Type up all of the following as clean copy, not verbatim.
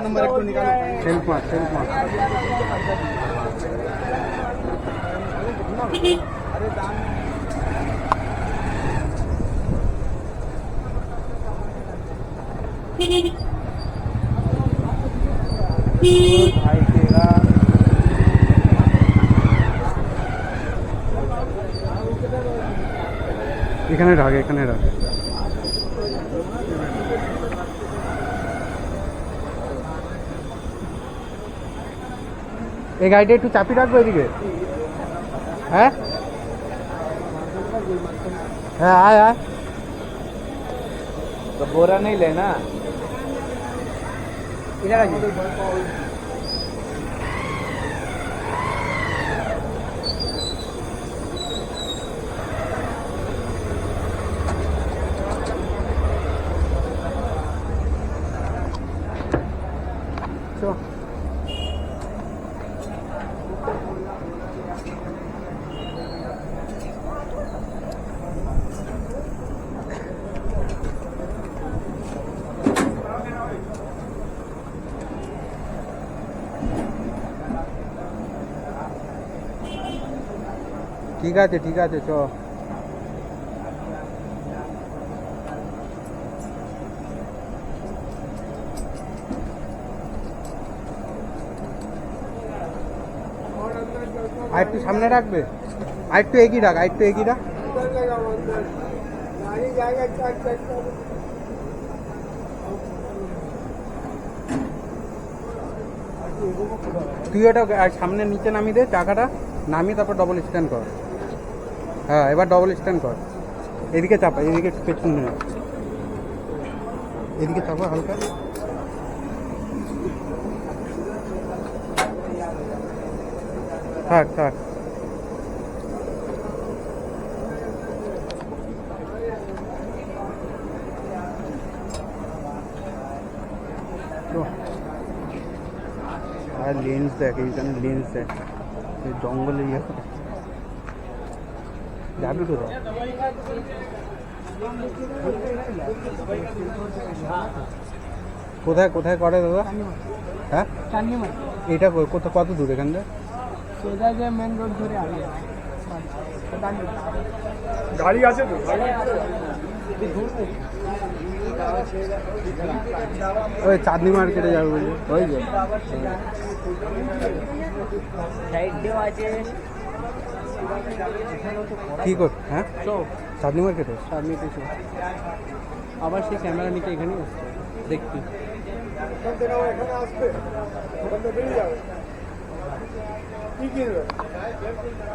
Number एक तो निकालो। सेल्फ मार अरे दाम भाई तेरा এখানে রাখ এখানে রাখ এই গাড়িটা একটু চাপি রাখবো এদিকে হ্যাঁ হ্যাঁ আয় আয় तो बोरा नहीं लेना इधर आ जाओ। চো ঠিক আছে চ আর একটু সামনে রাখবে আর একটু এগিয়ে রাখ তুই এটা সামনে নিচে নামিয়ে দে চাকাটা নামিয়ে তারপর ডবল স্ট্যান্ড কর হ্যাঁ এবার ডবল স্ট্যান্ড কর এদিকে চাপা এদিকে পেছন নিয়ে এদিকে চাপা হালকা থাক আর লেন্স দেখ এইখানে লেন্স দেখ এই জঙ্গলে ইয়ে যাবি তো কোথায় করে দাদা হ্যাঁ এটা কত দূর এখান থেকে সোজা যে মেন রোড ধরে আগে গাড়ি আছে তো ওই চাঁদনি মার্কেটে যাবে বলি ওই যে সাইড দিয়ে আছে কি কর হ্যাঁ চাঁদনি মার্কেটে সামনে কিছু আবার সেই ক্যামেরা নিতে এখানেই আসছে দেখতে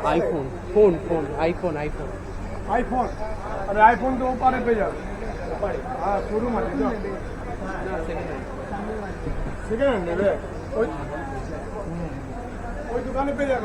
आईफोन आईफोन अरे आईफोन तो ऊपर पे जाओ हाँ शोरूम आ जाओ सेकंड हैंड है कोई दुकान पे जाओ